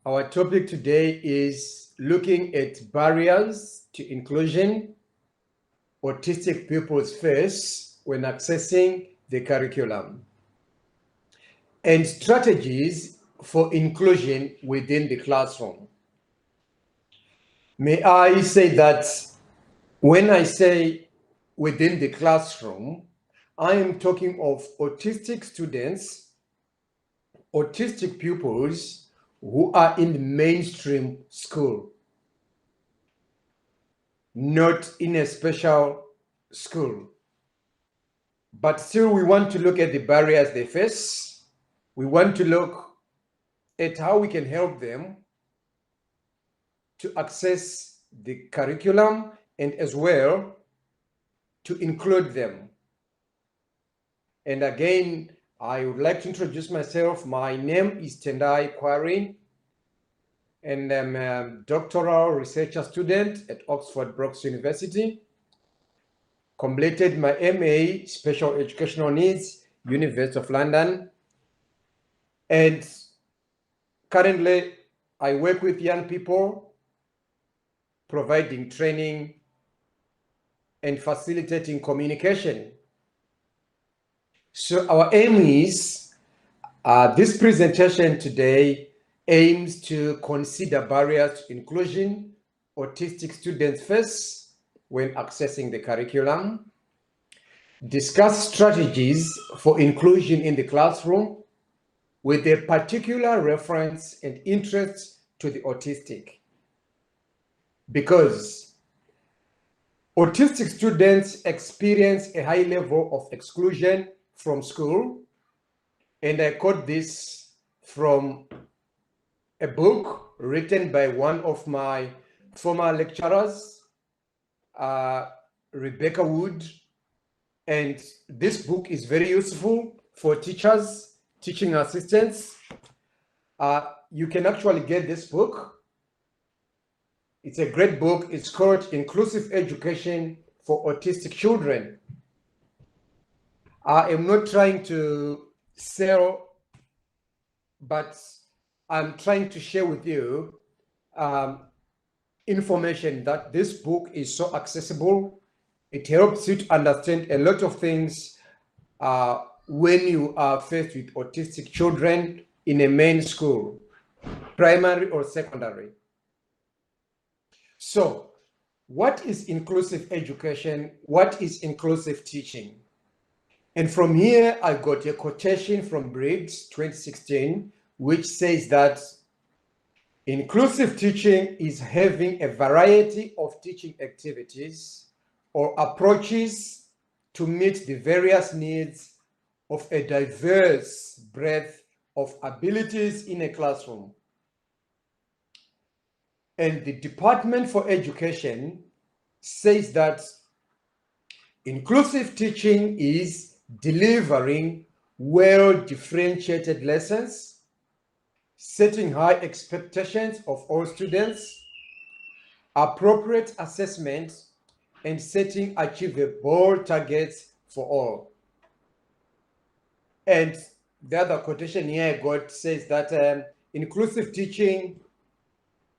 Our topic today is looking at barriers to inclusion autistic pupils face when accessing the curriculum and strategies for inclusion within the classroom. May I say that when I say within the classroom, I am talking of autistic students, autistic pupils who are in the mainstream school, not in a special school. But still, we want to look at the barriers they face. We want to look at how we can help them to access the curriculum and as well to include them. And again, I would like to introduce myself. My name is Tendai Quarin, and I'm a doctoral researcher student at Oxford Brookes University. Completed my MA Special Educational Needs, University of London. And currently, I work with young people, providing training and facilitating communication. So our aim is, this presentation today aims to consider barriers to inclusion autistic students face when accessing the curriculum, discuss strategies for inclusion in the classroom with a particular reference and interest to the autistic. Because autistic students experience a high level of exclusion from school, and I quote this from a book written by one of my former lecturers, Rebecca Wood, and this book is very useful for teachers, teaching assistants. You can actually get this book. It's a great book. It's called Inclusive Education for Autistic Children. I am not trying to sell, but I'm trying to share with you information that this book is so accessible. It helps you to understand a lot of things when you are faced with autistic children in a main school, primary or secondary. So, what is inclusive education? What is inclusive teaching? And from here, I got a quotation from Briggs 2016, which says that inclusive teaching is having a variety of teaching activities or approaches to meet the various needs of a diverse breadth of abilities in a classroom. And the Department for Education says that inclusive teaching is delivering well-differentiated lessons, setting high expectations of all students, appropriate assessment, and setting achievable targets for all. And the other quotation here I got says that inclusive teaching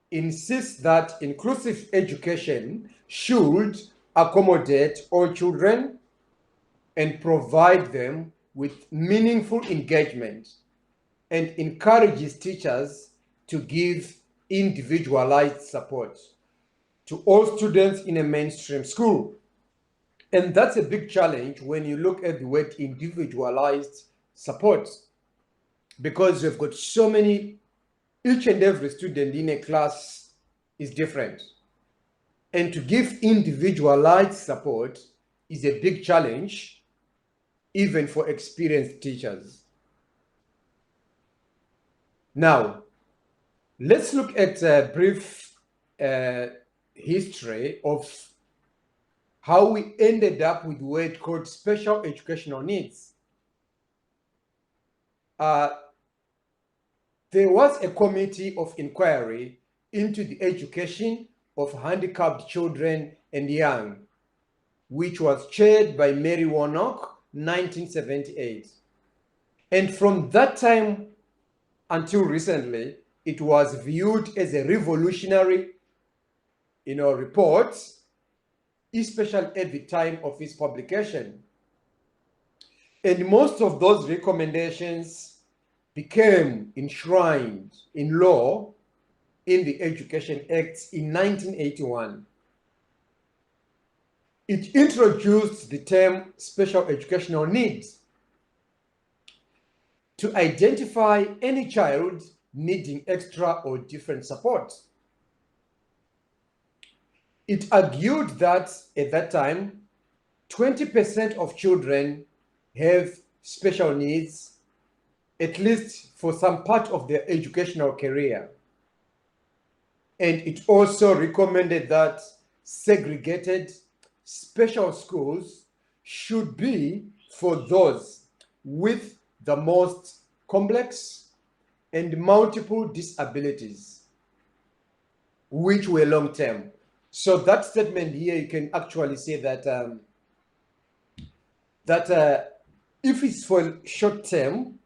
insists that inclusive education should accommodate all children and provide them with meaningful engagement, and encourages teachers to give individualized support to all students in a mainstream school. And that's a big challenge when you look at the word individualized support, because you've got so many, each and every student in a class is different. And to give individualized support is a big challenge, even for experienced teachers. Now, let's look at a brief history of how we ended up with the word called special educational needs. There was a committee of inquiry into the education of handicapped children and young, which was chaired by Mary Warnock, 1978. And from that time until recently, it was viewed as a revolutionary, report, especially at the time of its publication. And most of those recommendations became enshrined in law in the Education Act in 1981. It introduced the term special educational needs to identify any child needing extra or different support. It argued that at that time, 20% of children have special needs, at least for some part of their educational career. And it also recommended that segregated special schools should be for those with the most complex and multiple disabilities, which were long-term. So that statement here, you can actually say that if it's for short-term,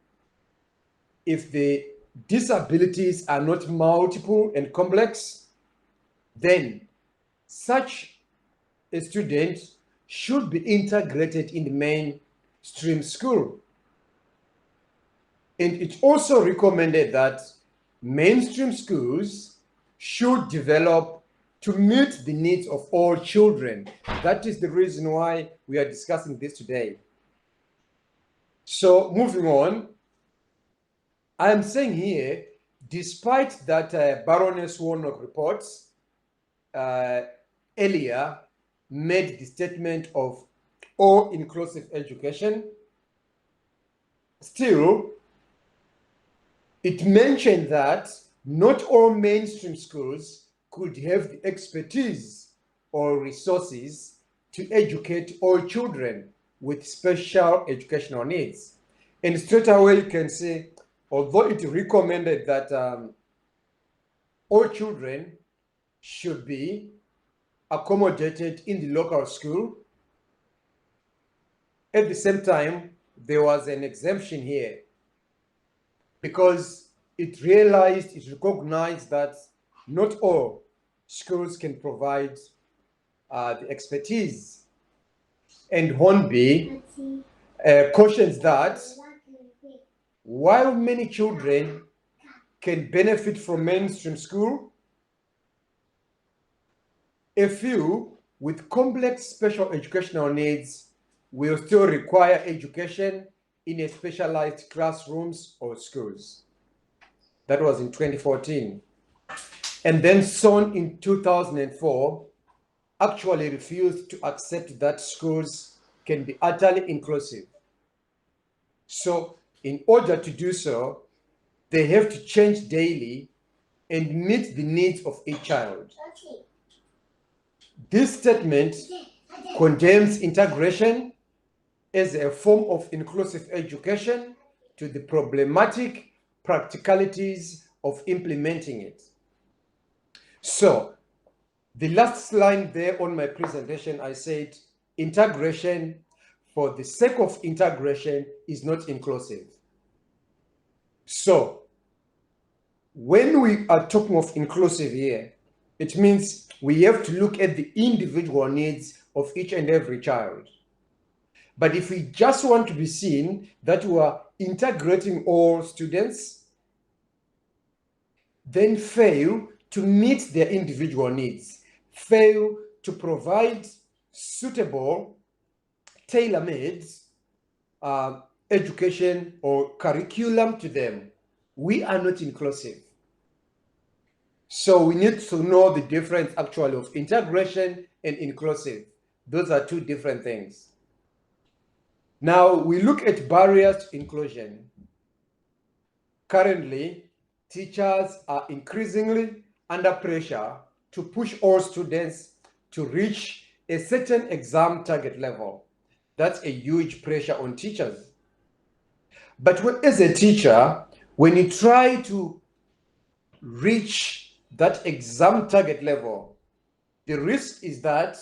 if the disabilities are not multiple and complex, then such a student should be integrated in the mainstream school. And it also recommended that mainstream schools should develop to meet the needs of all children. That is the reason why we are discussing this today. So moving on, I am saying here, despite that Baroness Warnock Report earlier made the statement of all inclusive education, still, it mentioned that not all mainstream schools could have the expertise or resources to educate all children with special educational needs. And straight away you can see, although it recommended that all children should be accommodated in the local school, at the same time, there was an exemption here because it recognized that not all schools can provide the expertise. And Hornby cautions that while many children can benefit from mainstream school, a few with complex special educational needs will still require education in a specialized classrooms or schools. That was in 2014. And then Son in 2004 actually refused to accept that schools can be utterly inclusive. So in order to do so, they have to change daily and meet the needs of each child. This statement condemns integration as a form of inclusive education to the problematic practicalities of implementing it. So the last line there on my presentation, I said, integration for the sake of integration is not inclusive. So when we are talking of inclusive here, it means we have to look at the individual needs of each and every child. But if we just want to be seen that we are integrating all students, then fail to meet their individual needs, fail to provide suitable, tailor-made education or curriculum to them, we are not inclusive. So we need to know the difference actually of integration and inclusive. Those are two different things. Now we look at barriers to inclusion. Currently, teachers are increasingly under pressure to push all students to reach a certain exam target level. That's a huge pressure on teachers. But as a teacher, when you try to reach that exam target level, the risk is that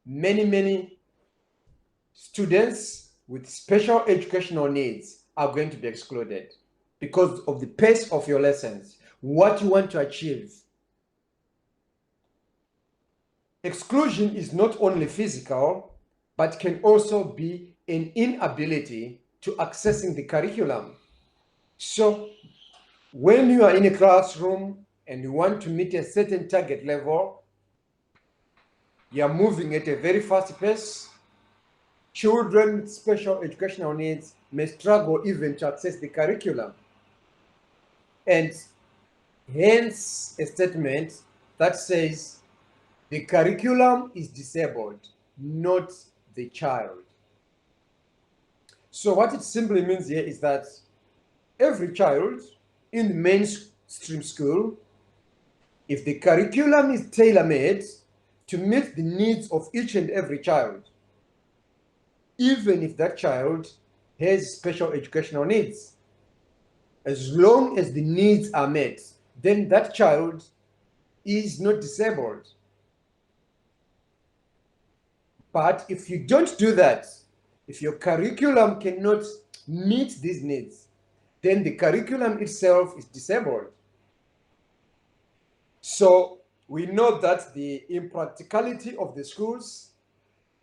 many students with special educational needs are going to be excluded because of the pace of your lessons. what you want to achieve. Exclusion is not only physical, but can also be an inability to accessing the curriculum. So when you are in a classroom and you want to meet a certain target level, you are moving at a very fast pace. Children with special educational needs may struggle even to access the curriculum. And hence a statement that says the curriculum is disabled, not the child. So what it simply means here is that every child in the mainstream school, if the curriculum is tailor-made to meet the needs of each and every child, even if that child has special educational needs, as long as the needs are met, then that child is not disabled. But if you don't do that, if your curriculum cannot meet these needs, then the curriculum itself is disabled. So we know that the impracticality of the schools,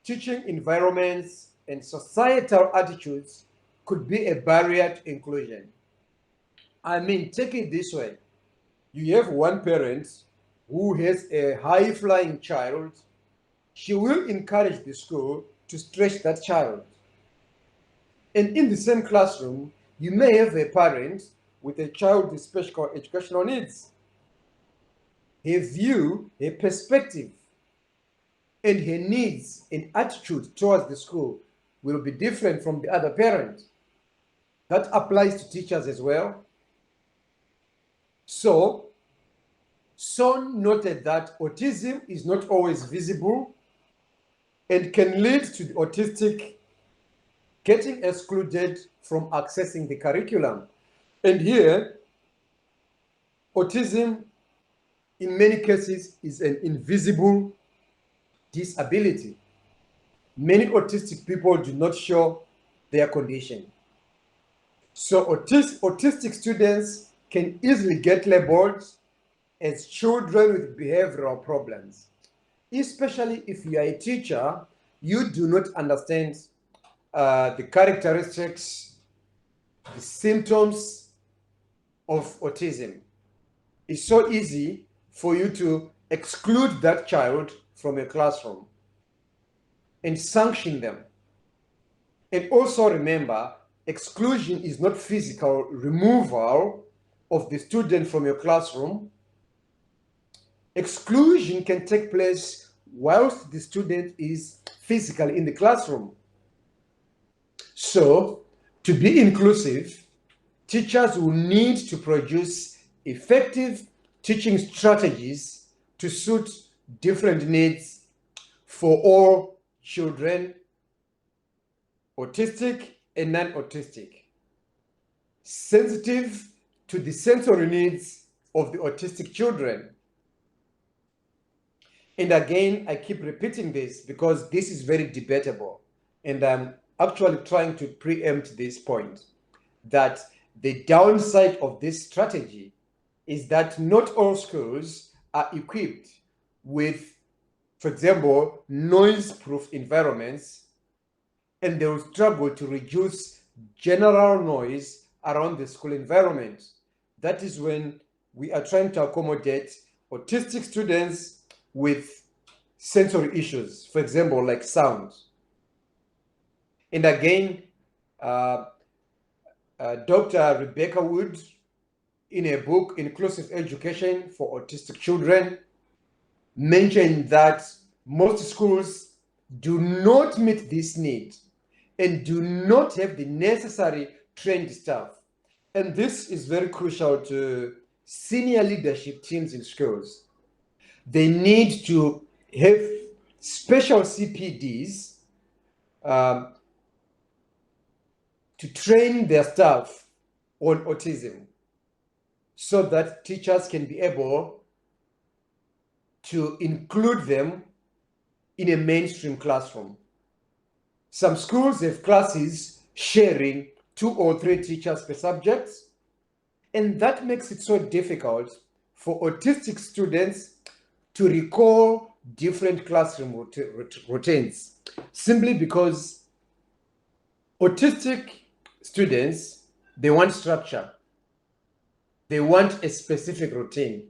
teaching environments, and societal attitudes could be a barrier to inclusion. I mean, take it this way. You have one parent who has a high-flying child. She will encourage the school to stretch that child. And in the same classroom, you may have a parent with a child with special educational needs. Her view, her perspective, and her needs and attitude towards the school will be different from the other parent. That applies to teachers as well. So Son noted that autism is not always visible and can lead to the autistic getting excluded from accessing the curriculum. And here, autism in many cases is an invisible disability. Many autistic people do not show their condition. So autistic students can easily get labeled as children with behavioral problems. Especially if you are a teacher, you do not understand the characteristics, the symptoms of autism. It's so easy for you to exclude that child from a classroom and sanction them. And also remember, exclusion is not physical removal of the student from your classroom. Exclusion can take place whilst the student is physically in the classroom. So, to be inclusive, teachers will need to produce effective teaching strategies to suit different needs for all children, autistic and non-autistic, sensitive to the sensory needs of the autistic children. And again, I keep repeating this because this is very debatable. And I'm actually trying to preempt this point, that the downside of this strategy is that not all schools are equipped with, for example, noise-proof environments, and they will struggle to reduce general noise around the school environment. That is when we are trying to accommodate autistic students with sensory issues, for example, like sound. And again, Dr. Rebecca Wood, in a book, Inclusive Education for Autistic Children, mentioned that most schools do not meet this need and do not have the necessary trained staff. And this is very crucial to senior leadership teams in schools. They need to have special CPDs to train their staff on autism so that teachers can be able to include them in a mainstream classroom. Some schools have classes sharing 2 or 3 teachers per subject, And that makes it so difficult for autistic students to recall different classroom routines, simply because autistic students, they want structure. They want a specific routine.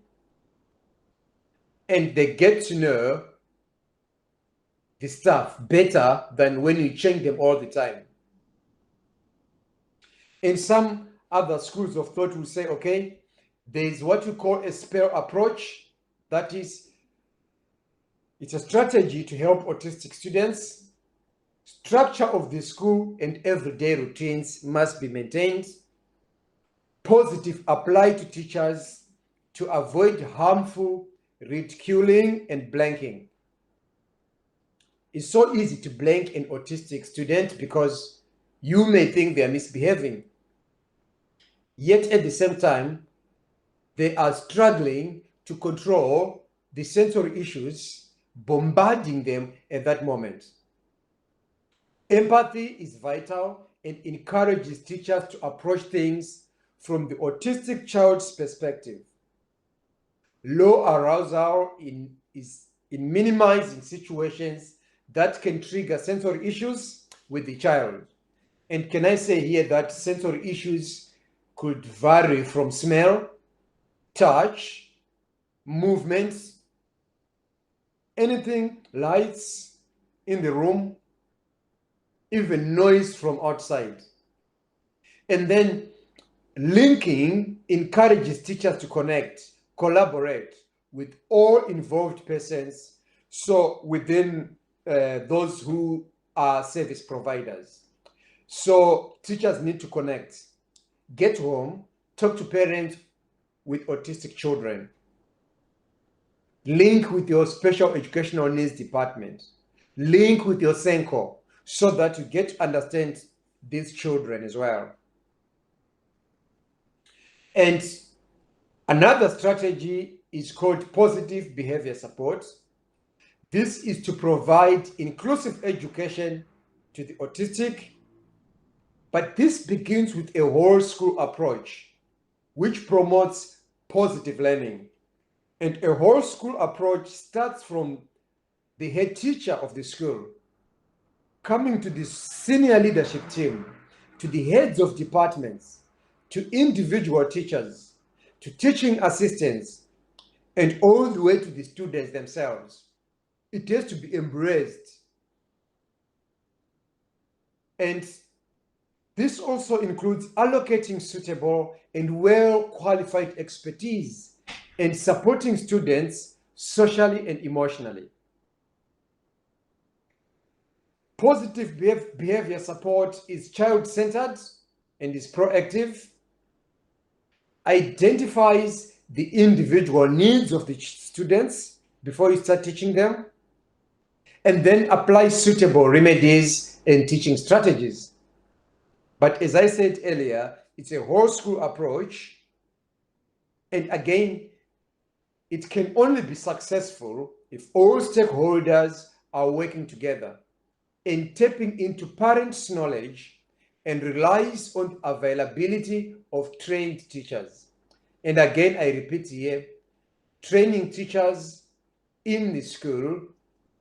And they get to know the stuff better than when you change them all the time. In some other schools of thought, will say, okay, there's what we call a spare approach. That is, it's a strategy to help autistic students. Structure of the school and everyday routines must be maintained. Positive apply to teachers to avoid harmful ridiculing and blanking. It's so easy to blank an autistic student because you may think they are misbehaving. Yet at the same time, they are struggling to control the sensory issues bombarding them at that moment. Empathy is vital and encourages teachers to approach things from the autistic child's perspective. Low arousal is in minimizing situations that can trigger sensory issues with the child. And can I say here that sensory issues could vary from smell, touch, movements, anything, lights in the room, even noise from outside. And then linking encourages teachers to connect, collaborate with all involved persons, so within those who are service providers. So teachers need to connect, get home, talk to parents with autistic children, link with your special educational needs department, link with your SENCO, so that you get to understand these children as well. And another strategy is called positive behavior support. This is to provide inclusive education to the autistic, but this begins with a whole school approach, which promotes positive learning. And a whole school approach starts from the head teacher of the school, coming to the senior leadership team, to the heads of departments, to individual teachers, to teaching assistants, and all the way to the students themselves. It has to be embraced. And this also includes allocating suitable and well-qualified expertise and supporting students socially and emotionally. Positive behavior support is child-centered and is proactive, identifies the individual needs of the students before you start teaching them, and then applies suitable remedies and teaching strategies. But as I said earlier, it's a whole school approach. And again, it can only be successful if all stakeholders are working together and tapping into parents' knowledge and relies on availability of trained teachers. And again, I repeat here, training teachers in the school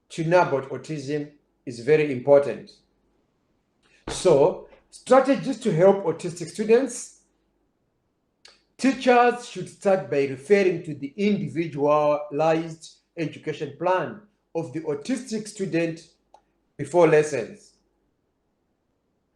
to know about autism is very important. So, strategies to help autistic students. Teachers should start by referring to the individualized education plan of the autistic student before lessons.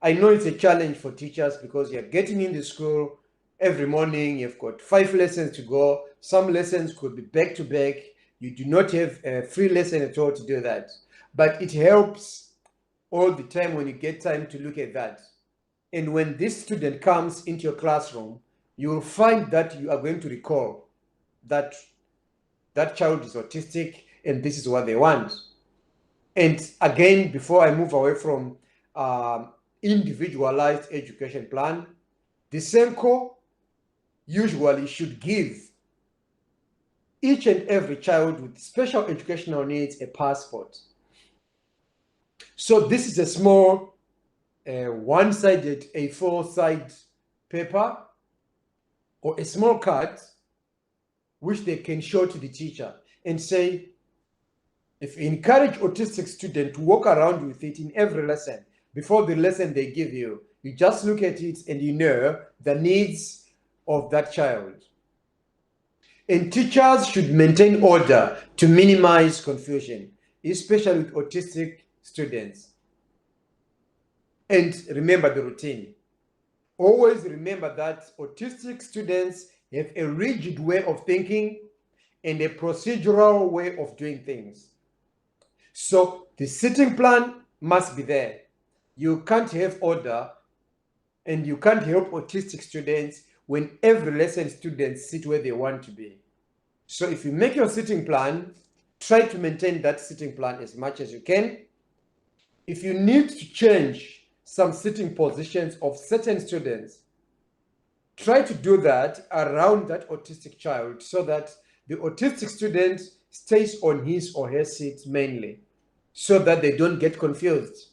I know it's a challenge for teachers because you're getting into school every morning, you've got 5 lessons to go. Some lessons could be back to back. You do not have a free lesson at all to do that. But it helps all the time when you get time to look at that. And when this student comes into your classroom, you will find that you are going to recall that that child is autistic and this is what they want. And again, before I move away from individualized education plan, the SENCO usually should give each and every child with special educational needs a passport. So this is a small one-sided A4 side paper or a small card which they can show to the teacher and say, if you encourage autistic students to walk around with it in every lesson, before the lesson they give you, you just look at it and you know the needs of that child. And teachers should maintain order to minimize confusion, especially with autistic students. And remember the routine. Always remember that autistic students have a rigid way of thinking and a procedural way of doing things. So the sitting plan must be there. You can't have order and you can't help autistic students when every lesson students sit where they want to be. So if you make your sitting plan, try to maintain that sitting plan as much as you can. If you need to change some sitting positions of certain students, try to do that around that autistic child so that the autistic student stays on his or her seat mainly, so that they don't get confused.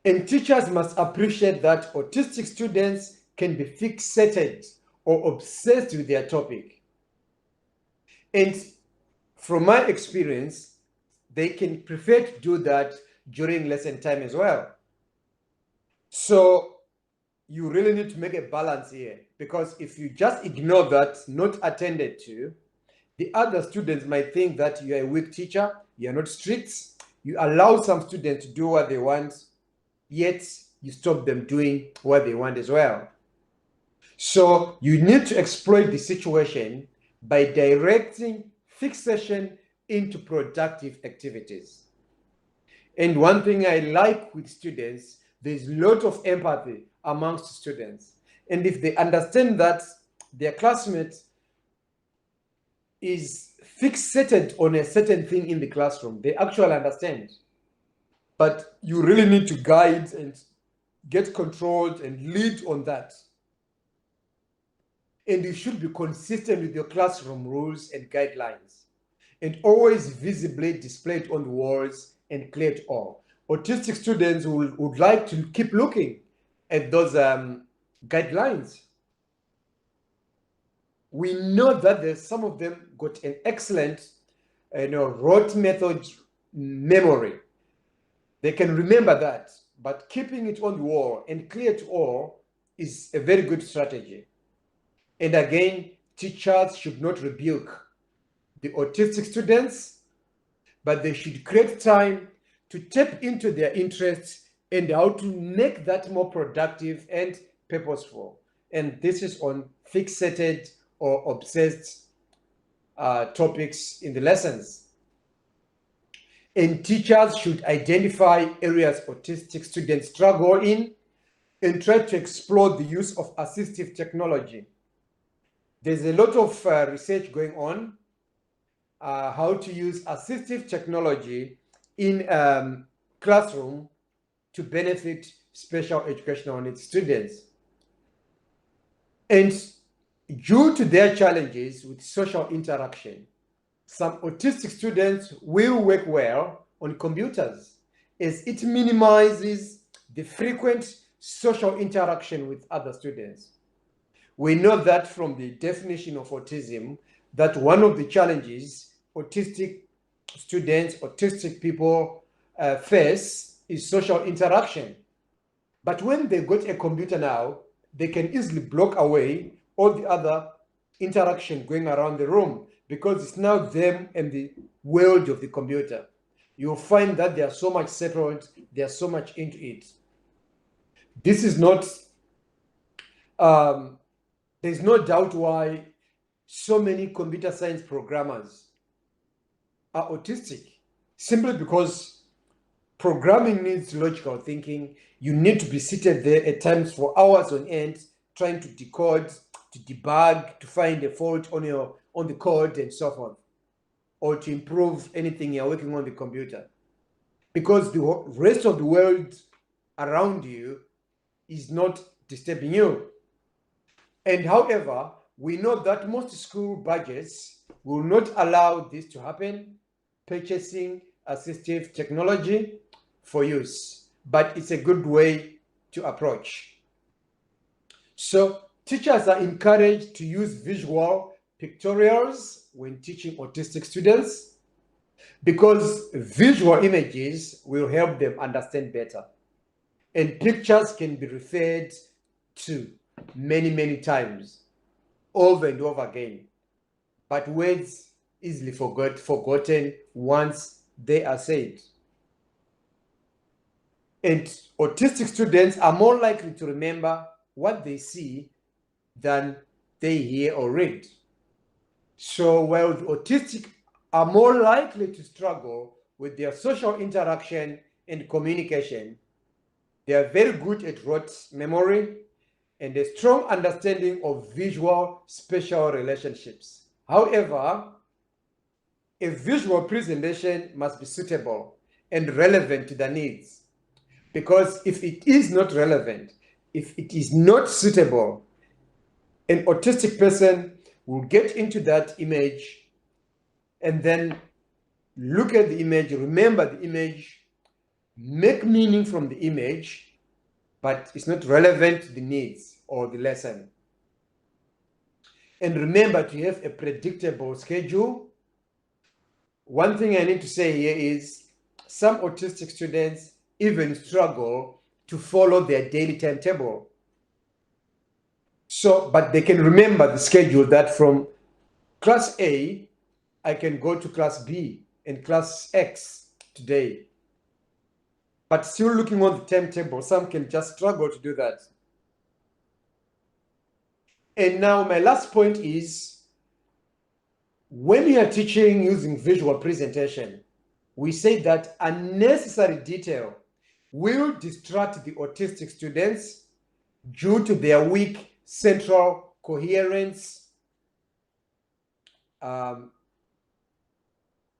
And teachers must appreciate that autistic students can be fixated or obsessed with their topic. And from my experience, they can prefer to do that during lesson time as well. So you really need to make a balance here, because if you just ignore that, not attended to, the other students might think that you are a weak teacher, you are not strict, you allow some students to do what they want, yet you stop them doing what they want as well. So you need to exploit the situation by directing fixation into productive activities. And one thing I like with students, there's a lot of empathy amongst students. And if they understand that their classmate is fixated on a certain thing in the classroom, they actually understand. But you really need to guide and get controlled and lead on that. And you should be consistent with your classroom rules and guidelines, and always visibly displayed on the walls and clear to all. Autistic students would like to keep looking at those guidelines. We know that some of them got an excellent rote method memory. They can remember that, but keeping it on the wall and clear to all is a very good strategy. And again, teachers should not rebuke the autistic students, but they should create time to tap into their interests and how to make that more productive and purposeful. And this is on fixated or obsessed topics in the lessons. And teachers should identify areas autistic students struggle in and try to explore the use of assistive technology. There's a lot of research going on how to use assistive technology in classroom to benefit special educational needs students. And due to their challenges with social interaction, some autistic students will work well on computers as it minimizes the frequent social interaction with other students. We know that from the definition of autism, that one of the challenges autistic students, autistic people face is social interaction. But when they got a computer now, they can easily block away all the other interaction going around the room, because it's now them and the world of the computer. You'll find that they are so much settled, they are so much into it. This is not, there's no doubt why so many computer science programmers are autistic, simply because programming needs logical thinking. You need to be seated there at times for hours on end, trying to decode, to debug, to find a fault on the code and so forth, or to improve anything you're working on the computer, because the rest of the world around you is not disturbing you. And however, we know that most school budgets will not allow this to happen, purchasing assistive technology for use, but it's a good way to approach. So teachers are encouraged to use visual pictorials when teaching autistic students because visual images will help them understand better. And pictures can be referred to many, many times, over and over again. But words easily forgotten once they are said. And autistic students are more likely to remember what they see than they hear or read. So while the autistic are more likely to struggle with their social interaction and communication, they are very good at rote memory and a strong understanding of visual spatial relationships. However, a visual presentation must be suitable and relevant to their needs. Because if it is not relevant, if it is not suitable, an autistic person will get into that image and then look at the image, remember the image, make meaning from the image, but it's not relevant to the needs or the lesson. And remember to have a predictable schedule. One thing I need to say here is some autistic students even struggle to follow their daily timetable. So, but they can remember the schedule that from class A, I can go to class B and class X today. But still looking on the timetable, some can just struggle to do that. And now my last point is, when you are teaching using visual presentation, we say that unnecessary detail will distract the autistic students due to their weak central coherence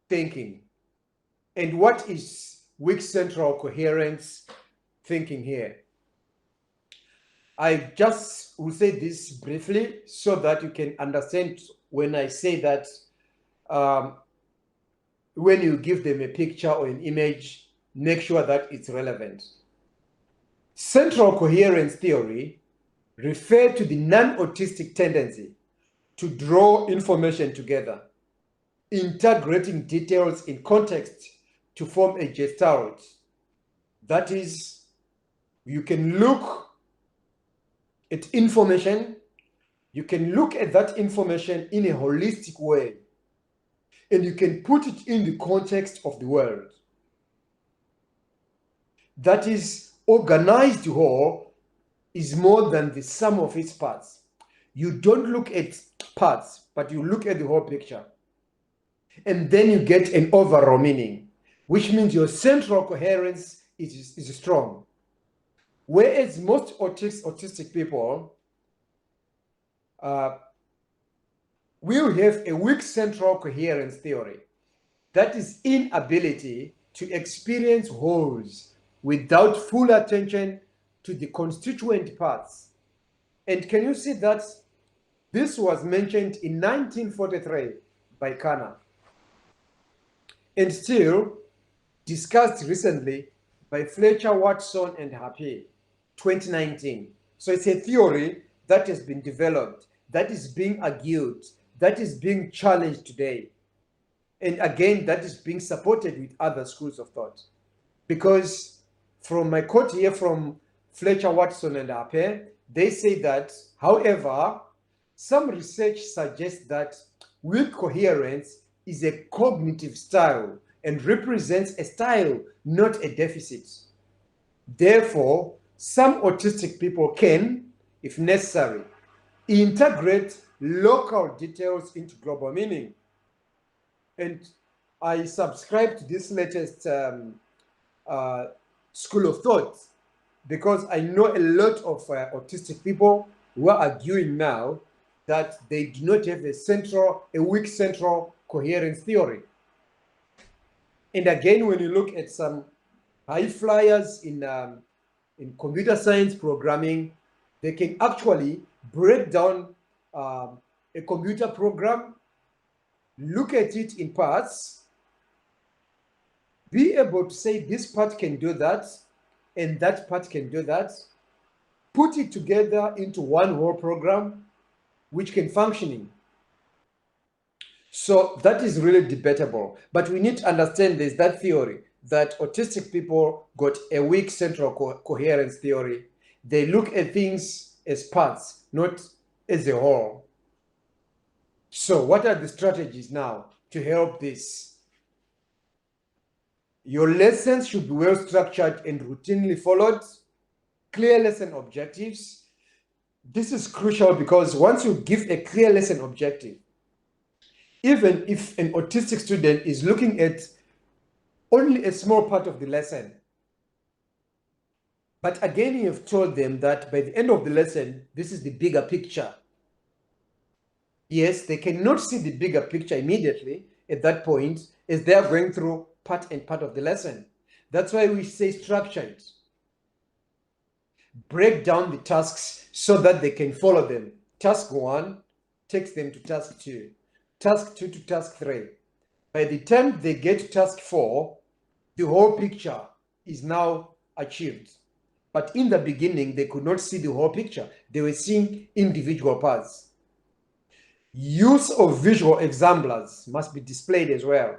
thinking. And what is weak central coherence thinking here? I just will say this briefly so that you can understand when I say that when you give them a picture or an image, make sure that it's relevant. Central coherence theory refers to the non-autistic tendency to draw information together, integrating details in context to form a gestalt. That is, you can look at information, you can look at that information in a holistic way, and you can put it in the context of the world. That is, organized whole is more than the sum of its parts. You don't look at parts, but you look at the whole picture. And then you get an overall meaning, which means your central coherence is strong. Whereas most autistic people will have a weak central coherence theory. That is inability to experience wholes without full attention to the constituent parts. And can you see that this was mentioned in 1943 by Kana and still discussed recently by Fletcher, Watson, and Happy, 2019. So it's a theory that has been developed, that is being argued, that is being challenged today. And again, that is being supported with other schools of thought. Because from my quote here from Fletcher, Watson, and Happy, they say that, however, some research suggests that weak coherence is a cognitive style and represents a style, not a deficit. Therefore, some autistic people can, if necessary, integrate local details into global meaning. And I subscribe to this latest school of thought because I know a lot of autistic people who are arguing now that they do not have a weak central coherence theory. And again, when you look at some high flyers in computer science programming, they can actually break down a computer program, look at it in parts, be able to say this part can do that, and that part can do that, put it together into one whole program which can functioning. So that is really debatable. But we need to understand there's that theory that autistic people got a weak central coherence theory. They look at things as parts, not as a whole. So what are the strategies now to help this? Your lessons should be well structured and routinely followed. Clear lesson objectives. This is crucial because once you give a clear lesson objective, even if an autistic student is looking at only a small part of the lesson, but again, you have told them that by the end of the lesson, this is the bigger picture. Yes, they cannot see the bigger picture immediately at that point as they are going through part and part of the lesson. That's why we say structure it. Break down the tasks so that they can follow them. Task 1 takes them to task 2. Task 2 to task 3. By the time they get to task 4, the whole picture is now achieved. But in the beginning, they could not see the whole picture. They were seeing individual parts. Use of visual examples must be displayed as well.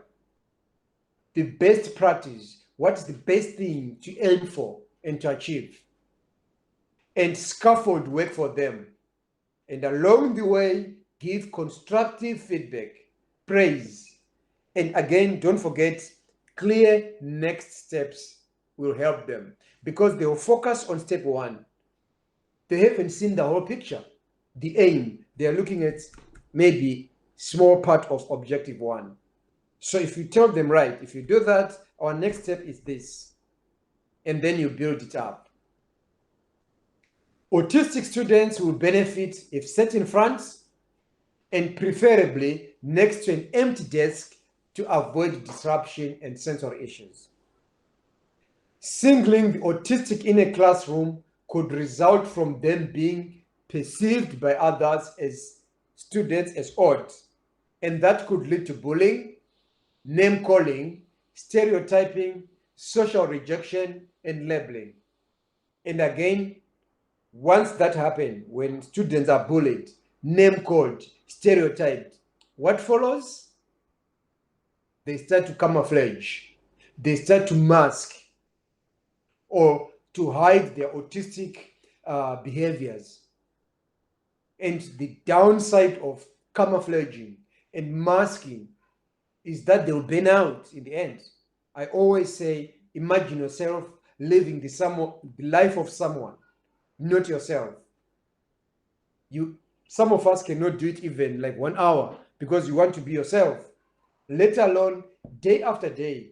The best practice, what is the best thing to aim for and to achieve? And scaffold work for them. And along the way, give constructive feedback, praise. And again, don't forget, clear next steps will help them because they will focus on step 1. They haven't seen the whole picture, the aim. They are looking at maybe small part of objective 1. So if you tell them, right, if you do that, our next step is this. And then you build it up. Autistic students will benefit if set in front and preferably next to an empty desk to avoid disruption and sensory issues. Singling the autistic in a classroom could result from them being perceived by others as students as odd, and that could lead to bullying, name calling, stereotyping, social rejection, and labeling. And again, once that happens, when students are bullied, name called, stereotyped, what follows? They start to camouflage, they start to mask or to hide their autistic behaviors. And the downside of camouflaging and masking is that they'll burn out in the end. I always say, imagine yourself living the life of someone, not yourself. Some of us cannot do it even like 1 hour because you want to be yourself. Let alone day after day,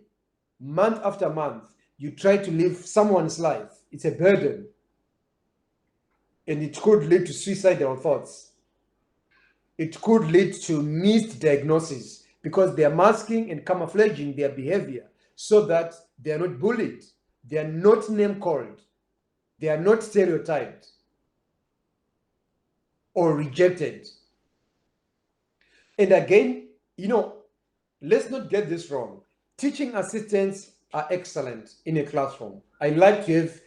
month after month, you try to live someone's life. It's a burden. And it could lead to suicidal thoughts. It could lead to missed diagnosis because they are masking and camouflaging their behavior so that they are not bullied, they are not name called, they are not stereotyped or rejected. And again, let's not get this wrong. Teaching assistants are excellent in a classroom. I like to have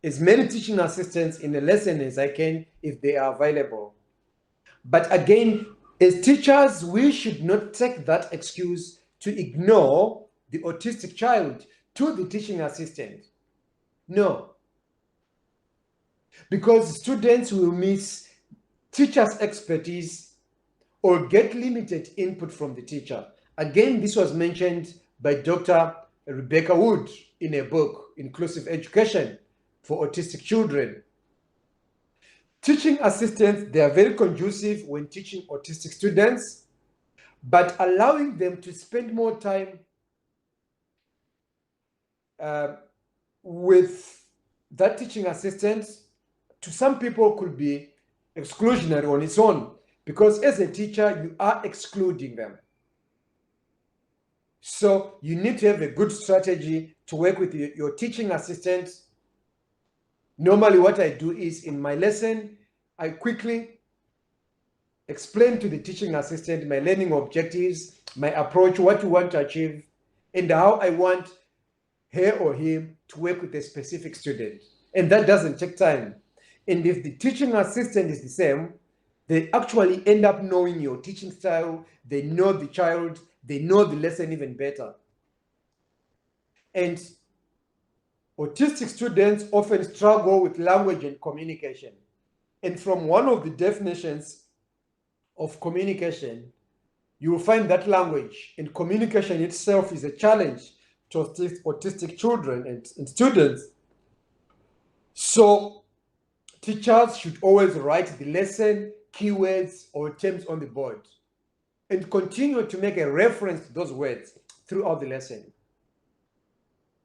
as many teaching assistants in a lesson as I can if they are available. But again, as teachers, we should not take that excuse to ignore the autistic child to the teaching assistant. No. Because students will miss teachers' expertise or get limited input from the teacher. Again, this was mentioned by Dr. Rebecca Wood in a book, Inclusive Education for Autistic Children. Teaching assistants, they are very conducive when teaching autistic students, but allowing them to spend more time with that teaching assistant, to some people could be exclusionary on its own, because as a teacher, you are excluding them. So you need to have a good strategy to work with your teaching assistant. Normally what I do is in my lesson, I quickly explain to the teaching assistant my learning objectives, my approach, what you want to achieve, and how I want her or him to work with a specific student. And that doesn't take time. And if the teaching assistant is the same, they actually end up knowing your teaching style, they know the child, they know the lesson even better. And autistic students often struggle with language and communication. And from one of the definitions of communication, you will find that language and communication itself is a challenge to autistic children and students. So teachers should always write the lesson, keywords, or terms on the board and continue to make a reference to those words throughout the lesson.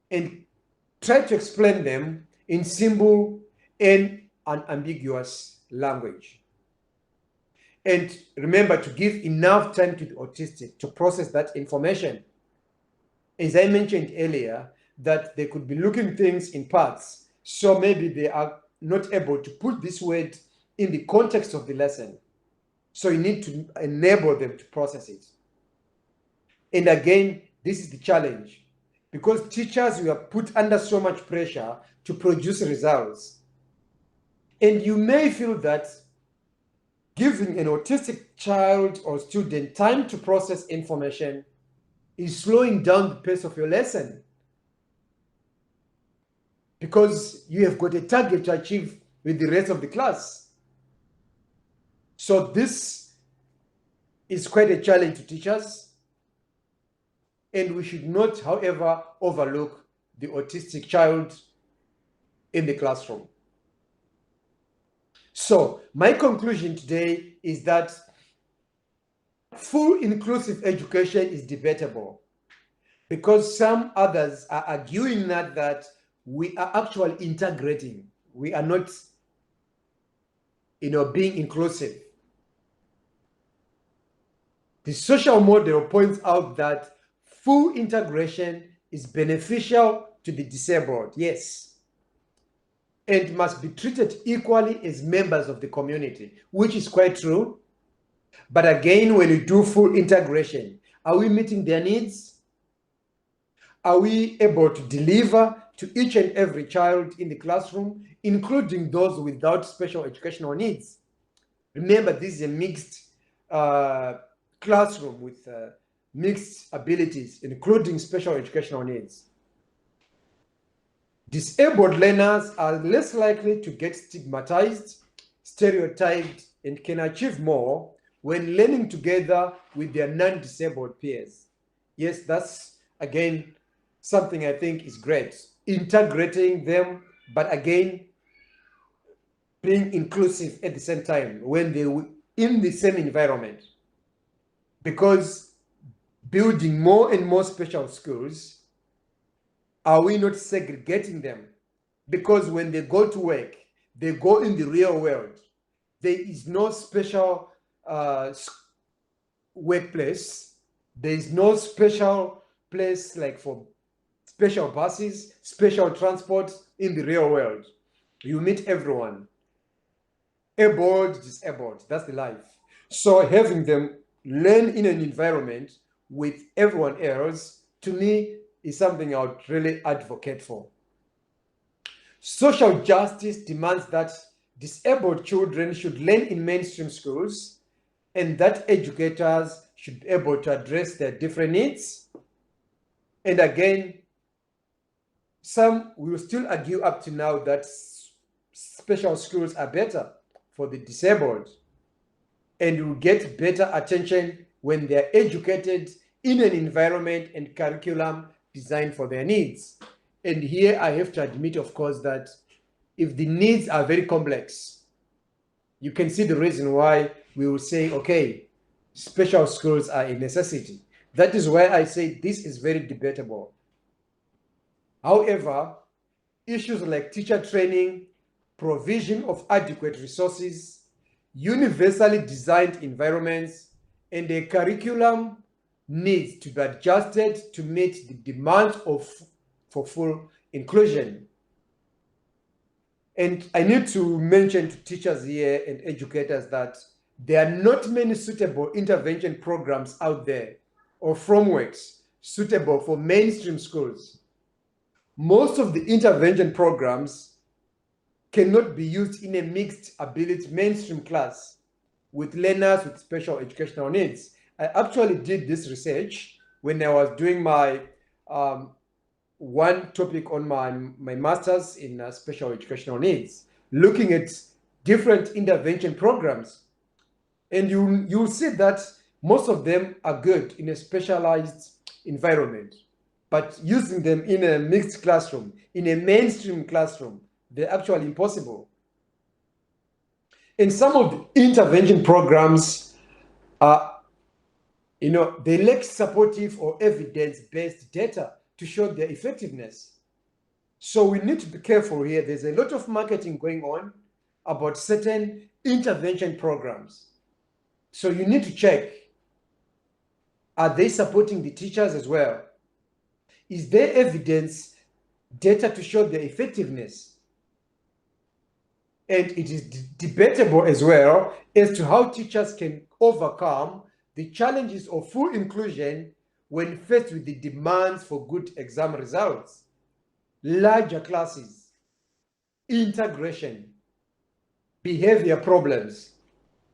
And try to explain them in simple and unambiguous language. And remember to give enough time to the autistic to process that information. As I mentioned earlier, that they could be looking things in parts, so maybe they are not able to put this word in the context of the lesson. So you need to enable them to process it. And again, this is the challenge, because teachers were put under so much pressure to produce results. And you may feel that giving an autistic child or student time to process information is slowing down the pace of your lesson, because you have got a target to achieve with the rest of the class. So this is quite a challenge to teachers, and we should not, however, overlook the autistic child in the classroom. So my conclusion today is that full inclusive education is debatable, because some others are arguing that we are actually integrating. We are not, being inclusive. The social model points out that full integration is beneficial to the disabled, yes, and must be treated equally as members of the community, which is quite true. But again, when you do full integration, are we meeting their needs? Are we able to deliver to each and every child in the classroom, including those without special educational needs? Remember, this is a mixed classroom with mixed abilities, including special educational needs. Disabled learners are less likely to get stigmatized, stereotyped, and can achieve more when learning together with their non-disabled peers. Yes, that's, again, something I think is great. Integrating them, but again, being inclusive at the same time when they're in the same environment. Because building more and more special schools, are we not segregating them? Because when they go to work, they go in the real world. There is no special workplace. There is no special place like for special buses, special transport in the real world. You meet everyone. Able, disabled, that's the life. So having them learn in an environment with everyone else, to me, is something I would really advocate for. Social justice demands that disabled children should learn in mainstream schools, and that educators should be able to address their different needs. And again, some will still argue up to now that special schools are better for the disabled and will get better attention when they're educated in an environment and curriculum designed for their needs. And here I have to admit, of course, that if the needs are very complex, you can see the reason why we will say, okay, special schools are a necessity. That is why I say this is very debatable. However, issues like teacher training, provision of adequate resources, universally designed environments, and a curriculum needs to be adjusted to meet the demand for full inclusion. And I need to mention to teachers here and educators that there are not many suitable intervention programs out there or frameworks suitable for mainstream schools. Most of the intervention programs cannot be used in a mixed ability mainstream class with learners with special educational needs. I actually did this research when I was doing my one topic on my master's in special educational needs, looking at different intervention programs. And you'll see that most of them are good in a specialized environment, but using them in a mixed classroom, in a mainstream classroom, they're actually impossible. And some of the intervention programs are, they lack supportive or evidence-based data to show their effectiveness. So we need to be careful here. There's a lot of marketing going on about certain intervention programs. So you need to check, are they supporting the teachers as well? Is there evidence, data to show their effectiveness? And it is debatable as well as to how teachers can overcome the challenges of full inclusion when faced with the demands for good exam results, larger classes, integration, behavior problems,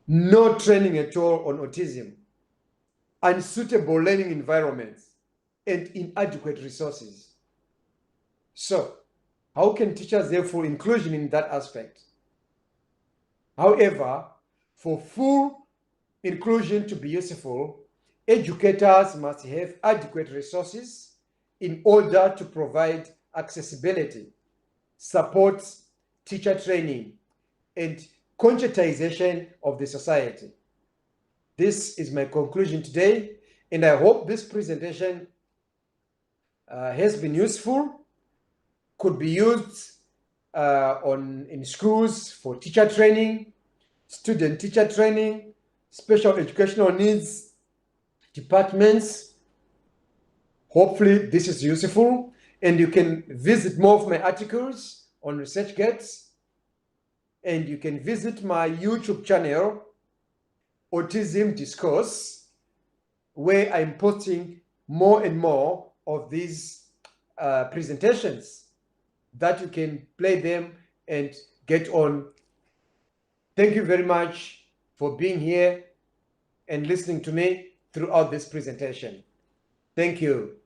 no training at all on autism, unsuitable learning environments, and inadequate resources. So, how can teachers have full inclusion in that aspect? However, for full inclusion to be useful, educators must have adequate resources in order to provide accessibility, support teacher training, and conscientization of the society. This is my conclusion today, and I hope this presentation has been useful, could be used in schools for teacher training, student teacher training, special educational needs departments. Hopefully this is useful, and you can visit more of my articles on ResearchGate, and you can visit my YouTube channel, Autism Discourse, where I'm posting more and more of these presentations that you can play them and get on. Thank you very much for being here and listening to me throughout this presentation. Thank you.